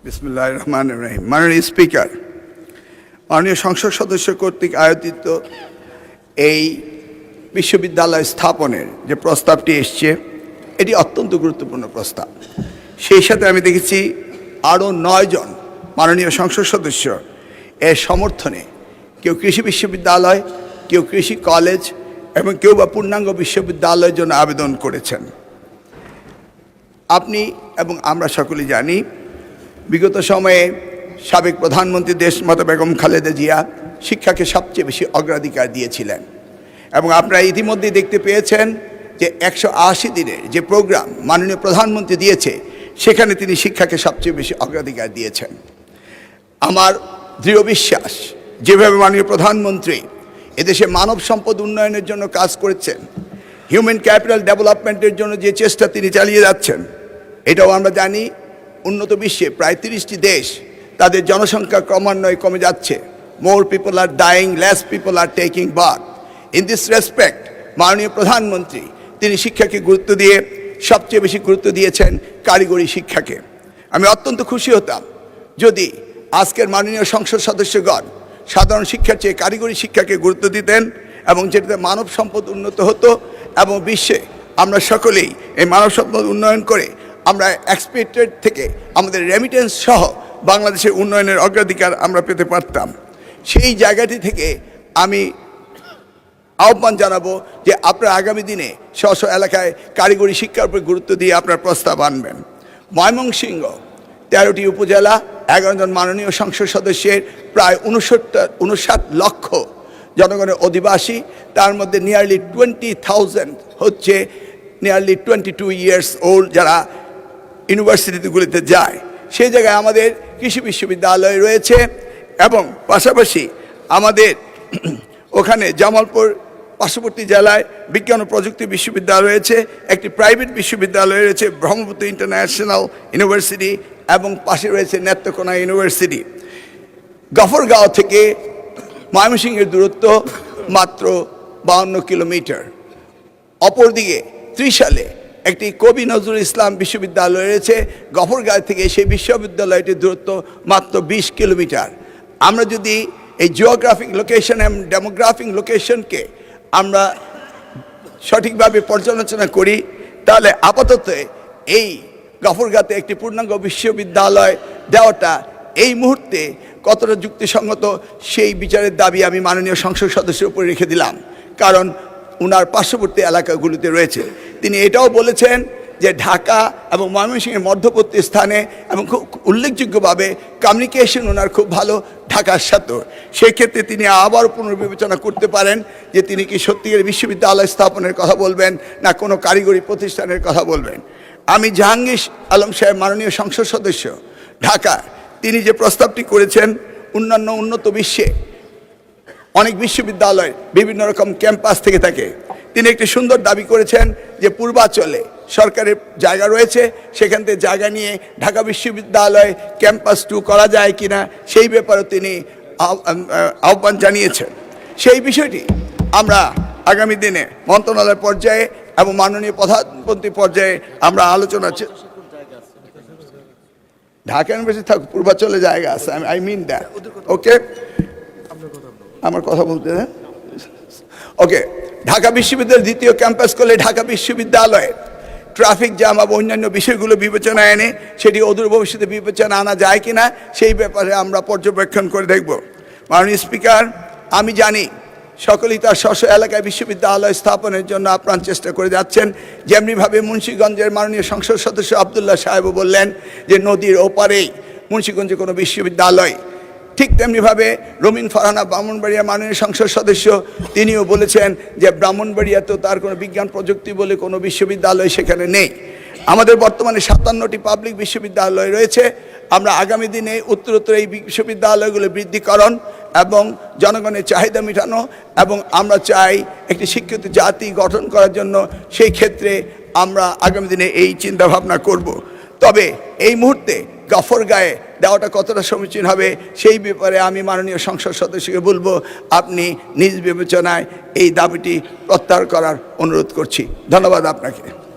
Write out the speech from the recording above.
বিসমিল্লাহির রহমানির রহিম। মাননীয় স্পিকার, মাননীয় সংসদ সদস্য কর্তৃক আয়োজিত এই বিশ্ববিদ্যালয় স্থাপনের যে প্রস্তাবটি এসছে, এটি অত্যন্ত গুরুত্বপূর্ণ প্রস্তাব। সেই সাথে আমি দেখেছি আরও 9 জন মাননীয় সংসদ সদস্য এর সমর্থনে, কেউ কৃষি বিশ্ববিদ্যালয়, কেউ কৃষি কলেজ এবং কেউ বা পূর্ণাঙ্গ বিশ্ববিদ্যালয়ের জন্য আবেদন করেছেন। আপনি এবং আমরা সকলেই জানি, বিগত সময়ে সাবেক প্রধানমন্ত্রী দেশমাতা বেগম খালেদা জিয়া শিক্ষাকে সবচেয়ে বেশি অগ্রাধিকার দিয়েছিলেন এবং আপনারা ইতিমধ্যেই দেখতে পেয়েছেন যে 180 দিনের যে প্রোগ্রাম মাননীয় প্রধানমন্ত্রী দিয়েছে, সেখানে তিনি শিক্ষাকে সবচেয়ে বেশি অগ্রাধিকার দিয়েছেন। আমার দৃঢ় বিশ্বাস, যেভাবে মাননীয় প্রধানমন্ত্রী এদেশে মানব সম্পদ উন্নয়নের জন্য কাজ করেছেন, হিউম্যান ক্যাপিটাল ডেভেলপমেন্টের জন্য যে চেষ্টা তিনি চালিয়ে যাচ্ছেন, এটাও আমরা জানি উন্নত বিশ্বে প্রায় 30টি দেশ তাদের জনসংখ্যা ক্রমান্বয়ে কমে যাচ্ছে। More people R dyeing, less people are taking birth. In this respect মাননীয় প্রধানমন্ত্রী তিনি শিক্ষাকে গুরুত্ব দিয়ে সবচেয়ে বেশি গুরুত্ব দিয়েছেন কারিগরি শিক্ষাকে। আমি অত্যন্ত খুশি হতাম যদি আজকের মাননীয় সংসদ সদস্যগণ সাধারণ শিক্ষার চেয়ে কারিগরি শিক্ষাকে গুরুত্ব দিতেন এবং যেটাতে মানব সম্পদ উন্নত হতো এবং বিশ্বে আমরা সকলেই এই মানব সম্পদ উন্নয়ন করে আমরা এক্সপেক্টেড থেকে আমাদের রেমিটেন্স সহ বাংলাদেশের উন্নয়নের অগ্রাধিকার আমরা পেতে পারতাম। সেই জায়গাটি থেকে আমি আহ্বান জানাবো যে আপনারা আগামী দিনে স্ব এলাকায় কারিগরি শিক্ষার উপর গুরুত্ব দিয়ে আপনার প্রস্তাব আনবেন। ময়মনসিংহ 13টি উপজেলা, 11 জন মাননীয় সংসদ সদস্যের প্রায় 59 লক্ষ জনগণের অধিবাসী, তার মধ্যে নিয়ারলি 20,000 হচ্ছে নিয়ারলি 22 ইয়ার্স ওল্ড, যারা ইউনিভার্সিটিগুলিতে যায়। সেই জায়গায় আমাদের কৃষি বিশ্ববিদ্যালয় রয়েছে এবং পাশাপাশি আমাদের ওখানে জামালপুর পার্শ্ববর্তী জেলায় বিজ্ঞান ও প্রযুক্তি বিশ্ববিদ্যালয় রয়েছে, একটি প্রাইভেট বিশ্ববিদ্যালয় রয়েছে ব্রহ্মপুত্র ইন্টারন্যাশনাল ইউনিভার্সিটি এবং পাশে রয়েছে নেত্রকোনা ইউনিভার্সিটি। গফরগাঁও থেকে ময়মনসিংহের দূরত্ব মাত্র 52 কিলোমিটার। অপরদিকে ত্রিশালে একটি কবি নজরুল ইসলাম বিশ্ববিদ্যালয় রয়েছে, গফরগাঁও থেকে সেই বিশ্ববিদ্যালয়টির দূরত্ব মাত্র 20 কিলোমিটার। আমরা যদি এই জিওগ্রাফিক লোকেশন এবং ডেমোগ্রাফিক লোকেশনকে আমরা সঠিকভাবে পর্যালোচনা করি, তাহলে আপাতত এই গফরগাঁওতে একটি পূর্ণাঙ্গ বিশ্ববিদ্যালয় দেওয়াটা এই মুহূর্তে কতটা যুক্তিসঙ্গত সেই বিচারের দাবি আমি মাননীয় সংসদ সদস্যের উপরে রেখে দিলাম, কারণ ওনার পার্শ্ববর্তী এলাকাগুলিতে রয়েছে। তিনি এটাও বলেছেন যে ঢাকা এবং ময়মনসিংহের মধ্যবর্তী স্থানে এবং খুব উল্লেখযোগ্যভাবে কমিউনিকেশন ওনার খুব ভালো ঢাকার সাথে। সেক্ষেত্রে তিনি আবার পুনর্বিবেচনা করতে পারেন যে তিনি কি সত্যিকার বিশ্ববিদ্যালয় স্থাপনের কথা বলবেন না কোনো কারিগরি প্রতিষ্ঠানের কথা বলবেন। আমি জাহাঙ্গীর আলম সাহেব মাননীয় সংসদ সদস্য ঢাকা, তিনি যে প্রস্তাবটি করেছেন, অন্যান্য উন্নত বিশ্বে অনেক বিশ্ববিদ্যালয় বিভিন্ন রকম ক্যাম্পাস থেকে থাকে। তিনি একটি সুন্দর দাবি করেছেন যে পূর্বাঞ্চলে সরকারের জায়গা রয়েছে, সেখান থেকে জায়গা নিয়ে ঢাকা বিশ্ববিদ্যালয় ক্যাম্পাস 2 করা যায় কিনা সেই ব্যাপারে তিনি আহ্বান জানিয়েছেন। সেই বিষয়টি আমরা আগামী দিনে মন্ত্রণালয় পর্যায়ে এবং মাননীয় প্রধানমন্ত্রী পর্যায়ে আমরা আলোচনা, ঢাকা ইউনিভার্সিটি থাক পূর্বাঞ্চলে জায়গা আছে, আই মিন দ্যাট। ওকে, আমার কথা বলতে ওকে। ঢাকা বিশ্ববিদ্যালয়ের দ্বিতীয় ক্যাম্পাস করলে ঢাকা বিশ্ববিদ্যালয়ে ট্রাফিক জ্যাম এবং অন্যান্য বিষয়গুলো বিবেচনায় এনে সেটি অদূর ভবিষ্যতে বিবেচনা আনা যায় কিনা সেই ব্যাপারে আমরা পর্যবেক্ষণ করে দেখব। মাননীয় স্পিকার, আমি জানি সকলেই তার স্ব এলাকায় বিশ্ববিদ্যালয় স্থাপনের জন্য আপ্রাণ চেষ্টা করে যাচ্ছেন। যেমনিভাবে মুন্সিগঞ্জের মাননীয় সংসদ সদস্য আবদুল্লাহ সাহেবও বললেন যে নদীর ওপারেই মুন্সিগঞ্জে কোনো বিশ্ববিদ্যালয়, ঠিক তেমনিভাবে রমিন ফারহানা ব্রাহ্মণবাড়িয়া মাননীয় সংসদ সদস্য তিনিও বলেছেন যে ব্রাহ্মণবাড়িয়াতেও তার কোনো বিজ্ঞান প্রযুক্তি বলে কোনো বিশ্ববিদ্যালয় সেখানে নেই। আমাদের বর্তমানে 57টি পাবলিক বিশ্ববিদ্যালয় রয়েছে। আমরা আগামী দিনে উত্তরোত্তর এই বিশ্ববিদ্যালয়গুলো বৃদ্ধিকরণ এবং জনগণের চাহিদা মেটানো এবং আমরা চাই একটি শিক্ষিত জাতি গঠন করার জন্য, সেই ক্ষেত্রে আমরা আগামী দিনে এই চিন্তাভাবনা করব। তবে এই মুহূর্তে গফরগাঁয়ে দেওয়াটা কতটা সমীচীন হবে সেই ব্যাপারে আমি মাননীয় সংসদ সদস্যকে বলবো, আপনি নিজ বিবেচনায় এই দাবিটি প্রত্যাহার করার অনুরোধ করছি। ধন্যবাদ আপনাকে।